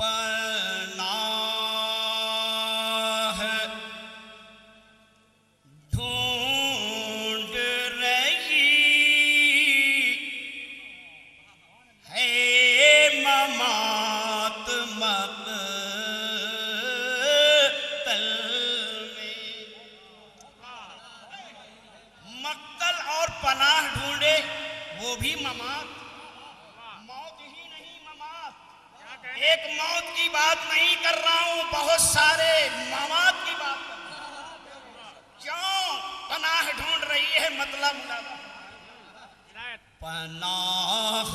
پناہ ڈھونڈ رہی ہے ممات مقتل میں۔ مقتل اور پناہ ڈھونڈے، وہ بھی ممات، موت ہی نہیں ممات۔ ایک موت کی بات نہیں کر رہا ہوں، بہت سارے ممات کی بات کر رہا ہوں۔ کیوں پناہ ڈھونڈ رہی ہے؟ مطلب پناہ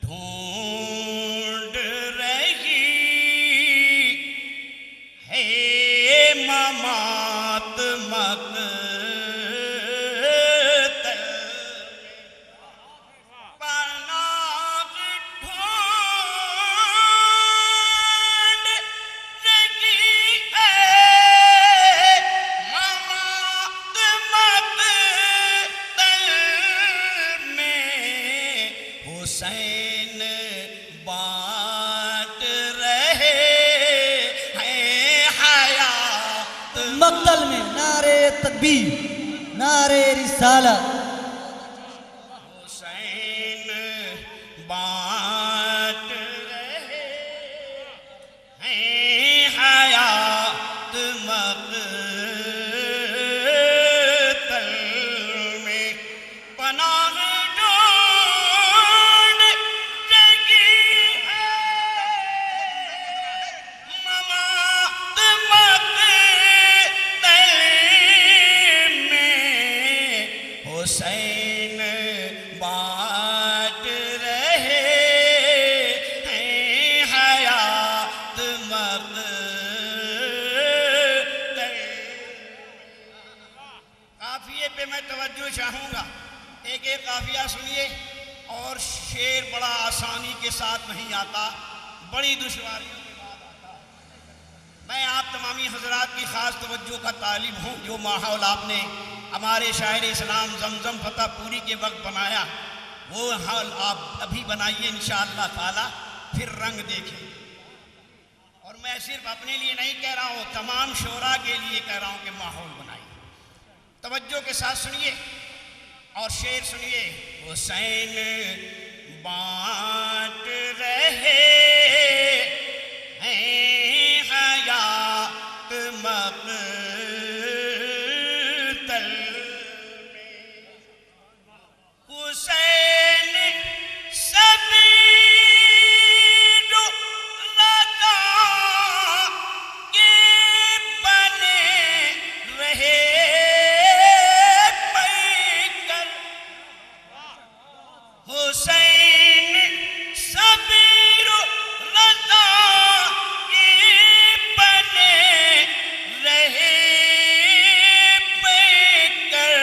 ڈھونڈ رہی ہے ممات مقتل میں۔ پناہ ڈھونڈ رہی ہے ممات مقتل میں۔ حسین بانٹ رہے ہیں حیات مقتل میں نعرے تکبیر، نعرے رسالت۔ حسین بانٹ رہے ہیں حیات مقتل میں۔ پناہ ڈھونڈ رہی ہے ممات مقتل میں۔ حسین بانٹ رہے ہیں حیات مقتل۔ قافیے پہ میں توجہ چاہوں گا، ایک ایک قافیہ سنیے، اور شعر بڑا آسانی کے ساتھ نہیں آتا، بڑی دشواریوں کے بعد آتا ہے۔ میں آپ تمامی حضرات کی خاص توجہ کا طالب ہوں۔ جو ماحول آپ نے ہمارے شاعر اسلام زمزم فتح پوری کے وقت بنایا، وہ حال آپ ابھی بنائیے انشاءاللہ تعالی، پھر رنگ دیکھیں۔ اور میں صرف اپنے لیے نہیں کہہ رہا ہوں، تمام شعراء کے لیے کہہ رہا ہوں کہ ماحول بنائیے۔ توجہ کے ساتھ سنیے اور شعر سنیے۔ حسین بانٹ رہے ہیں حیات مقتل میں۔ حسین سبیر رضا کے بنے رہے پیکر۔ حسین سبیر رضا کے بنے رہے پیکر۔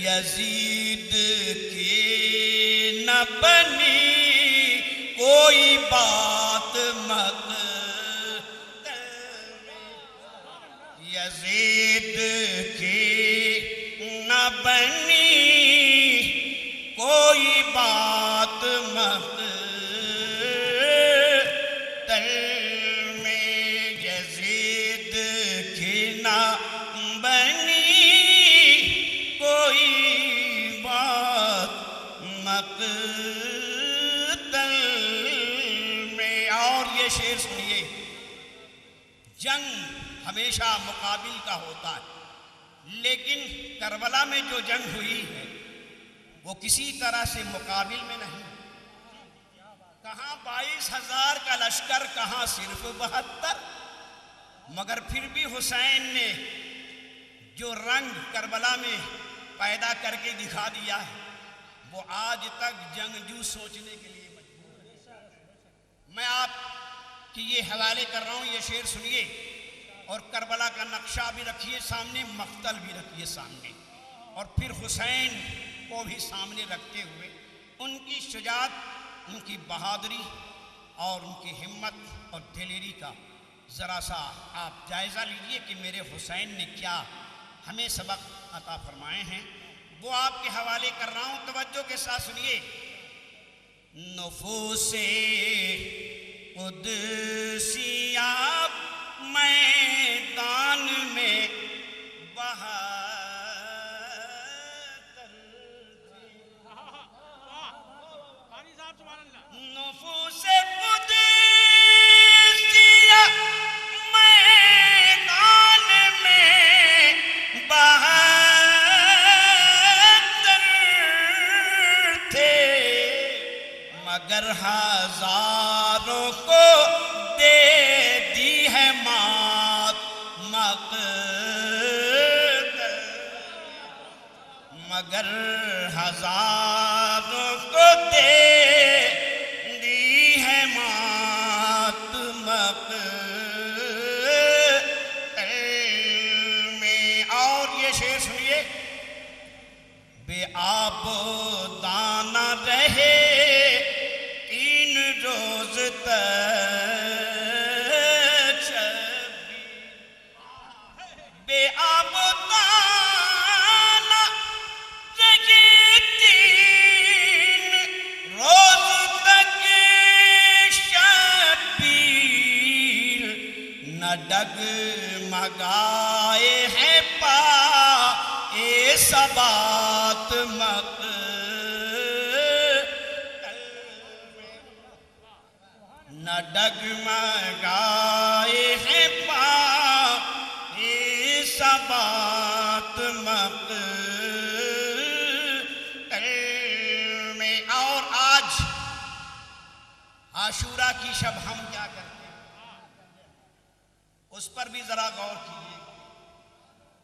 یزید کی نہ بنی کوئی بات مقتل میں۔ یزید کی نہ بنی کوئی بات مقتل میں۔ یزید کی نہ بنی کوئی بات مقتل میں۔ اور یہ شعر سنیے۔ جنگ ہمیشہ مقابل کا ہوتا ہے، لیکن کربلا میں جو جنگ ہوئی ہے وہ کسی طرح سے مقابل میں نہیں۔ کہاں 22,000 کا لشکر، کہاں صرف 72، مگر پھر بھی حسین نے جو رنگ کربلا میں پیدا کر کے دکھا دیا ہے، وہ آج تک جنگجو سوچنے کے لیے مجبور ہے۔ میں آپ کی یہ حوالے کر رہا ہوں، یہ شعر سنیے اور کربلا کا نقشہ بھی رکھیے سامنے، مقتل بھی رکھیے سامنے، اور پھر حسین کو بھی سامنے رکھتے ہوئے ان کی شجاعت، ان کی بہادری اور ان کی ہمت اور دلیری کا ذرا سا آپ جائزہ لیجئے کہ میرے حسین نے کیا ہمیں سبق عطا فرمائے ہیں، وہ آپ کے حوالے کر رہا ہوں۔ توجہ کے ساتھ سنیے۔ نفوس قدسیہ میدان میں بہتر نفوس قدسیہ میدان میں بہتر تھے، مگر ہزاروں کو دے دی ہے مات مقتل، مگر ہزاروں کو دے دی ہے مات مقتل میں۔ اور یہ شعر سنیے، بے آب و دانہ رہے تین روز تک، بے آب و دانہ رہے تین روز تک شبیر، نہ ڈگمگائے ہیں پائے ثبات نہ ڈگمگائے ہیں پائے ثبات مقتل میں۔ اور آج عاشورہ کی شب ہم کیا کرتے ہیں، اس پر بھی ذرا غور کیجیے۔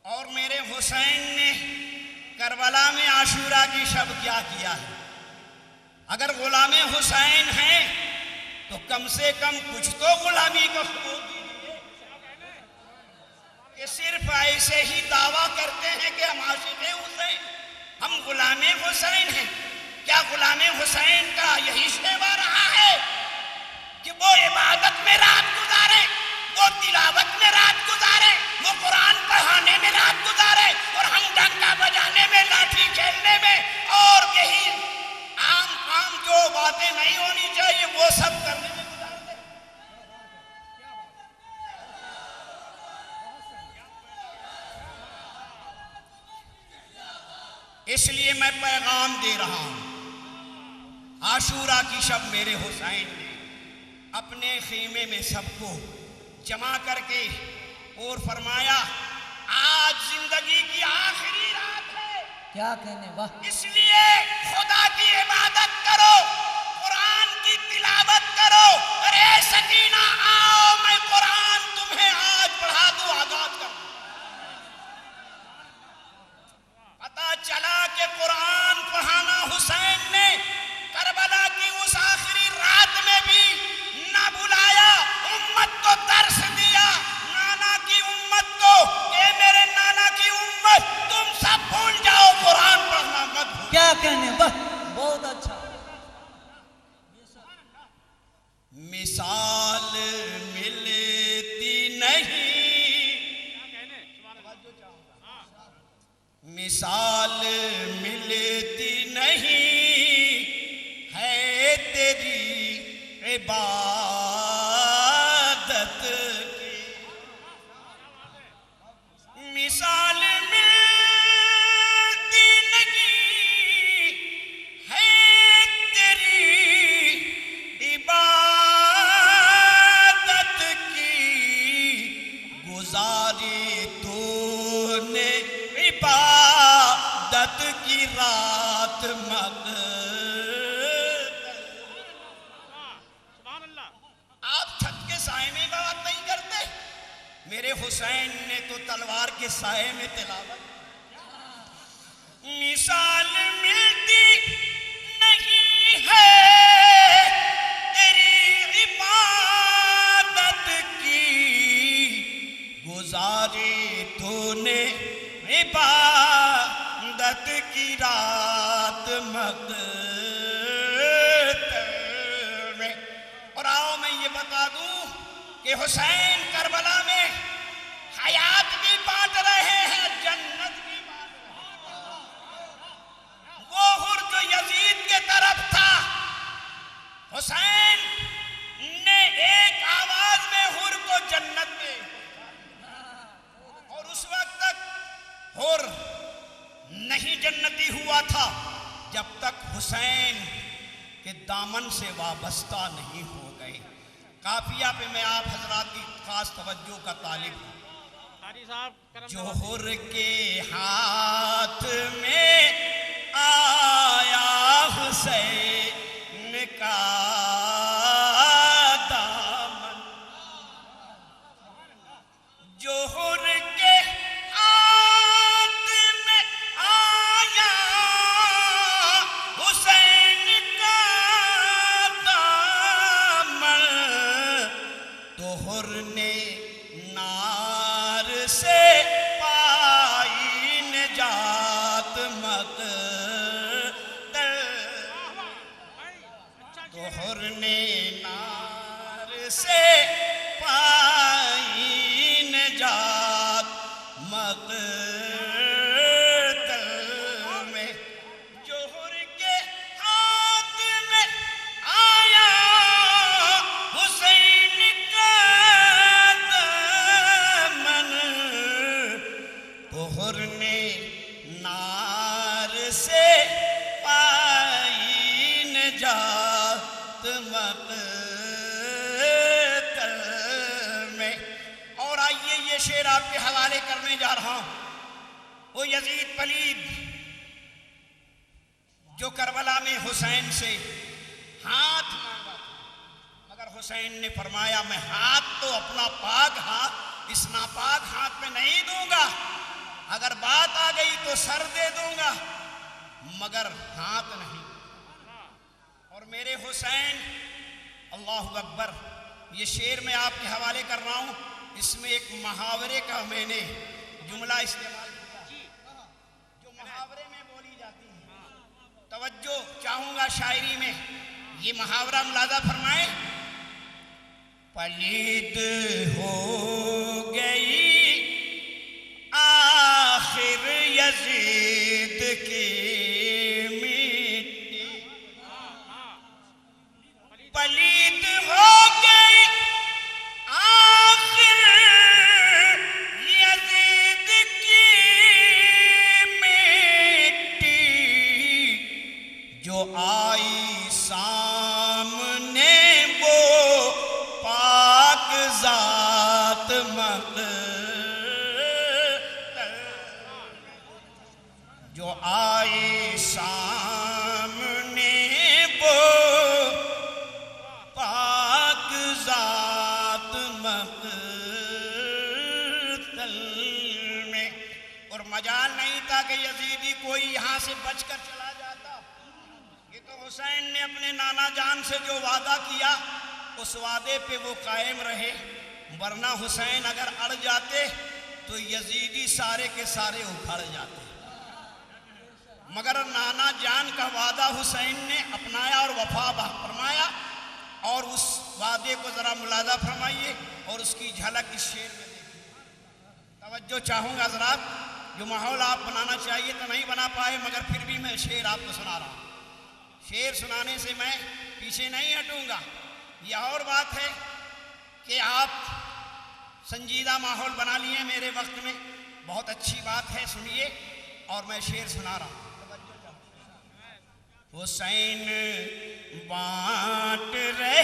اور میرے حسین نے کربلا میں عاشورہ کی شب کیا کیا ہے؟ اگر غلام حسین ہیں تو کم سے کم کچھ تو غلامی کا ثبوت دیجیے، کہ صرف ایسے ہی دعویٰ کرتے ہیں کہ ہم عاشق حسین، ہم غلام حسین ہیں۔ کیا غلام حسین کا یہی شیوہ رہا ہے کہ وہ عبادت میں رات گزارے، وہ تلاوت میں رات گزارے، وہ قرآن پڑھانے میں رات گزارے، اور ہم ڈنکا بجانے میں، لاٹھی کھیلنے میں، اور یہی عام جو باتیں نہیں ہونی چاہیے وہ سب کرنے میں گزار دیں؟ اس لیے میں پیغام دے رہا ہوں، عاشورہ کی شب میرے حسین نے اپنے خیمے میں سب کو جمع کر کے اور فرمایا آج زندگی کی آخری رات ہے، کیا کہنے، واہ، اس لیے خدا کی عبادت کرو، قرآن کی تلاوت کرو، ارے سکینہ آؤ میں قرآن تمہیں آج پڑھا دوں، آغاز کر۔ پتہ چلا کہ قرآن پڑھانا حسین نے کربلا کی اس آخری رات میں بھی نہ بلایا، امت کو درس دیا، نانا کی امت کو، اے میرے نانا کی امت تم سب بھول جاؤ، قرآن پڑھنا مت بھول۔ کیا کہنے، واہ، بہت اچھا۔ مثال ملتی نہیں، مثال ملتی نہیں ہے تیری عبادت کی، مثال ملتی نہیں ہے تیری عبادت کی، گزاری تو نے عبادت کی رات آپ چھت کے سائے میں بات نہیں کرتے، میرے حسین نے تو تلوار کے سائے میں تلاوت۔ مثال ملتی نہیں ہے تیری عبادت کی، گزاری تو نے عبادت کی رات مقتل میں۔ اور آؤ میں یہ بتا دوں کہ حسین کربلا میں حیات بھی بانٹ رہے ہیں، جنت بھی بانٹ رہے ہیں۔ وہ حر جو یزید کے طرف تھا، حسین نے ایک آواز میں حور کو جنت میں، اور اس وقت تک حور نہیں جنتی ہوا تھا جب تک حسین کے دامن سے وابستہ نہیں ہو گئے۔ قافیہ پہ میں آپ حضرات کی خاص توجہ کا طالب ہوں۔ جو حور کے ہاتھ میں آیا حسین کا دامن، جو حور کے ہاتھ میں آیا حسین کا دامن، تو حور نے نار سے پائی نجات مقتل، تو حور نے نار سے پائی نجات مقتل میں، جو حور کے ہاتھ میں آیا حسین کا دامن، تو حور نے نار سے پائی نجات مقتل میں۔ اور آئیے یہ شعر آپ کے حوالے کرنے جا رہا ہوں۔ وہ یزید پلید جو کربلا میں حسین سے ہاتھ مانگا تھا، مگر حسین نے فرمایا میں ہاتھ تو اپنا پاک ہاتھ اس ناپاک ہاتھ میں نہیں دوں گا، اگر بات آ گئی تو سر دے دوں گا مگر ہاتھ نہیں۔ اور میرے حسین، اللہ اکبر، یہ شعر میں آپ کے حوالے کر رہا ہوں، اس میں ایک محاورے کا میں نے جملہ استعمال کیا جو محاورے میں بولی جاتی ہے۔ توجہ چاہوں گا شاعری میں، یہ محاورہ ملاحظہ فرمائیں۔ پلید ہو گئی آخر یزید کی مٹی، پلید ہو گئی آخر یزید کی مٹی، جو آئی سامنے وہ پاک ذات مقتل، جو آئی سامنے وہ پاک ذات مقتل میں۔ اور مجال نہیں تھا کہ یزیدی کوئی یہاں سے بچ کر چلا جاتا، یہ تو حسین نے اپنے نانا جان سے جو وعدہ کیا اس وعدے پہ وہ قائم رہے، ورنہ حسین اگر اڑ جاتے تو یزیدی سارے کے سارے اکھڑ جاتے، مگر نانا جان کا وعدہ حسین نے اپنایا اور وفا فرمایا۔ اور اس وعدے کو ذرا ملاحظہ فرمائیے اور اس کی جھلک اس شعر میں دیکھیے۔ توجہ چاہوں گا حضرات، جو ماحول آپ بنانا چاہیے تو نہیں بنا پائے، مگر پھر بھی میں شعر آپ کو سنا رہا ہوں۔ شعر سنانے سے میں پیچھے نہیں ہٹوں گا۔ یہ اور بات ہے کہ آپ سنجیدہ ماحول بنا لیے میرے وقت میں، بہت اچھی بات ہے، سنیے اور میں شعر سنا رہا ہوں۔ حسین بانٹ رہے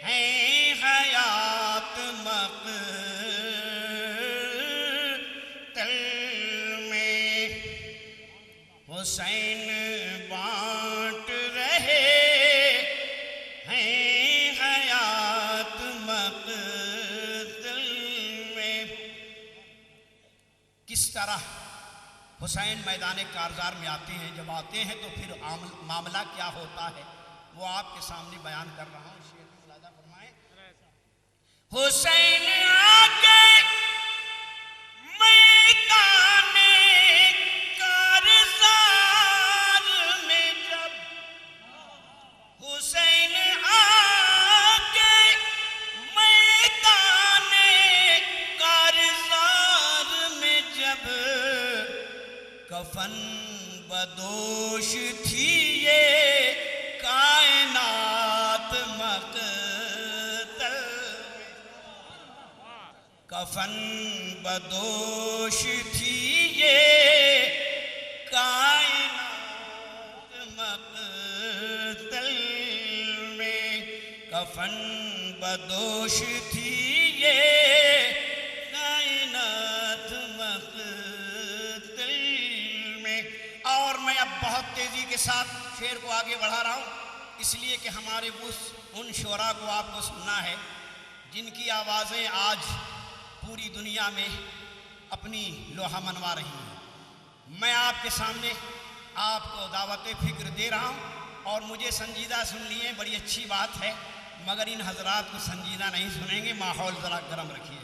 ہیں حیات مقتل میں، حسین بانٹ رہے ہیں حیات مقتل میں۔ کس طرح حسین میدان کارزار میں آتے ہیں، جب آتے ہیں تو پھر معاملہ کیا ہوتا ہے وہ آپ کے سامنے بیان کر رہا ہوں۔ شعر میں ملاحظہ فرمائیں۔ حسین آگے میدان کارزار میں، جب حسین آگے میدان کارزار میں، جب کفن بدوش تھی یہ کائنات کفن بدوش تھی یہ کائنات مقتل میں، کفن بدوش تھی یہ کائنات مقتل میں۔ اور میں اب بہت تیزی کے ساتھ شعر کو آگے بڑھا رہا ہوں، اس لیے کہ ہمارے ان شعراء کو آپ کو سننا ہے جن کی آوازیں آج پوری دنیا میں اپنی لوہا منوا رہی ہیں۔ میں آپ کے سامنے آپ کو دعوت فکر دے رہا ہوں، اور مجھے سنجیدہ سن لیے، بڑی اچھی بات ہے، مگر ان حضرات کو سنجیدہ نہیں سنیں گے، ماحول ذرا گرم رکھیے۔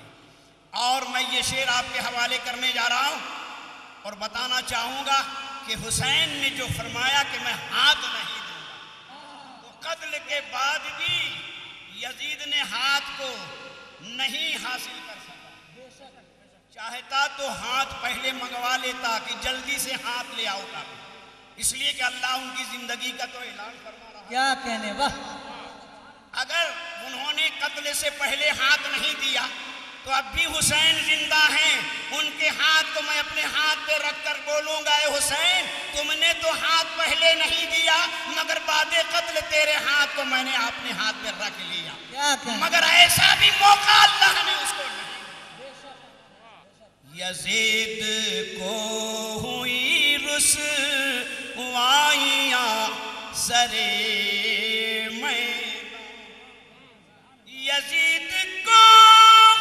اور میں یہ شعر آپ کے حوالے کرنے جا رہا ہوں اور بتانا چاہوں گا کہ حسین نے جو فرمایا کہ میں ہاتھ نہیں دوں گا، تو قتل کے بعد بھی یزید نے ہاتھ کو نہیں حاصل کر سکا۔ چاہتا تو ہاتھ پہلے منگوا لیتا کہ جلدی سے ہاتھ لے آؤ گا، اس لیے کہ اللہ ان کی زندگی کا تو اعلان فرما رہا ہے۔ کیا کہنے واہ، اگر انہوں نے قتل سے پہلے ہاتھ نہیں دیا تو اب بھی حسین زندہ ہیں، ان کے ہاتھ کو میں اپنے ہاتھ پہ رکھ کر بولوں گا، اے حسین تم نے تو ہاتھ پہلے نہیں دیا، مگر بعد قتل تیرے ہاتھ کو میں نے اپنے ہاتھ پہ رکھ لیا، کیا کہنے، مگر ایسا بھی موقع اللہ نے اس کو نہیں۔ یزید کو ہوئی رسوائیاں سرے یزید کو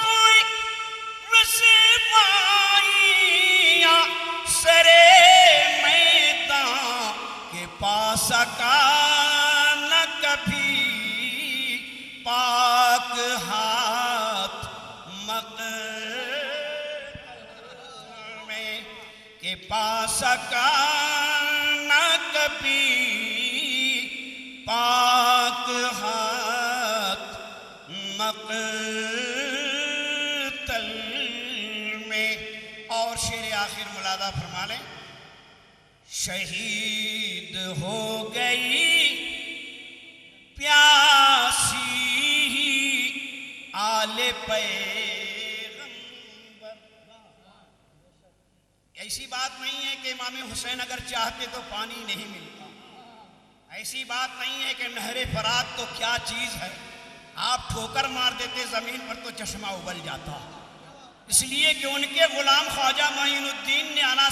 ہوئی رسوائیاں سرے میدان کے پا سکا نہ کبھی پاک ہاتھ مقتل میں، کہ پا سکا نہ کبھی پاک ہاتھ مقتل میں۔ اور شعر آخر ملادہ فرما لیں، شہید ہو گئی پیاسی آل پیغمبر۔ ایسی بات نہیں ہے کہ امام حسین اگر چاہتے تو پانی نہیں ملتا، ایسی بات نہیں ہے کہ نہر فرات تو کیا چیز ہے، آپ ٹھوکر مار دیتے زمین پر تو چشمہ ابل جاتا، اس لیے کہ ان کے غلام خواجہ معین الدین نے انا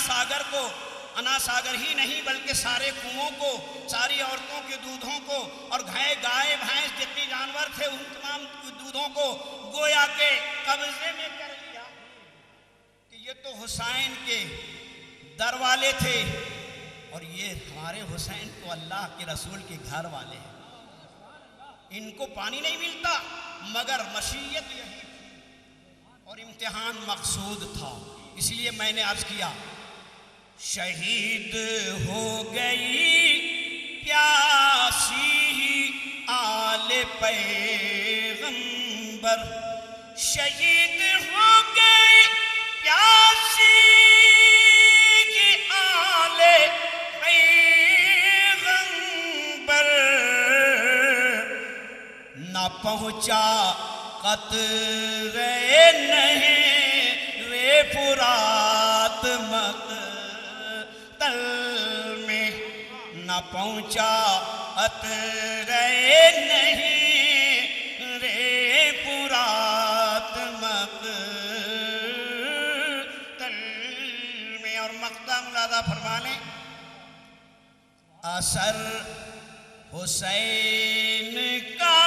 ساگر ہی نہیں بلکہ سارے کنووں کو، ساری عورتوں کے دودھوں کو، اور گائے بھینس جتنی جانور تھے ان تمام دودھوں کو گویا کے قبضے میں کر لیا، کہ یہ تو حسین کے در والے تھے، اور یہ ہمارے حسین تو اللہ کے رسول کے گھر والے ہیں، ان کو پانی نہیں ملتا، مگر مشیت یہی تھی اور امتحان مقصود تھا، اس لیے میں نے عرض کیا، شہید ہو گئی پیاسی آل پیغمبر، شہید ہو گئی پیاسی آل پیغمبر، نہ پہنچا قطرے نہیں رے فرات مقتل میں، نہ پہنچا قطرے نہیں رے فرات مقتل میں۔ اور مقطع ملادہ فرما لیں، اثر حسین کا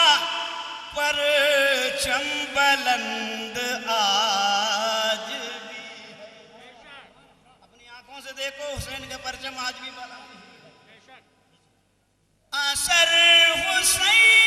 پرچم بلند آج بھی ہے، اپنی آنکھوں سے دیکھو حسین کا پرچم آج بھی بلند ہے، اثر حسین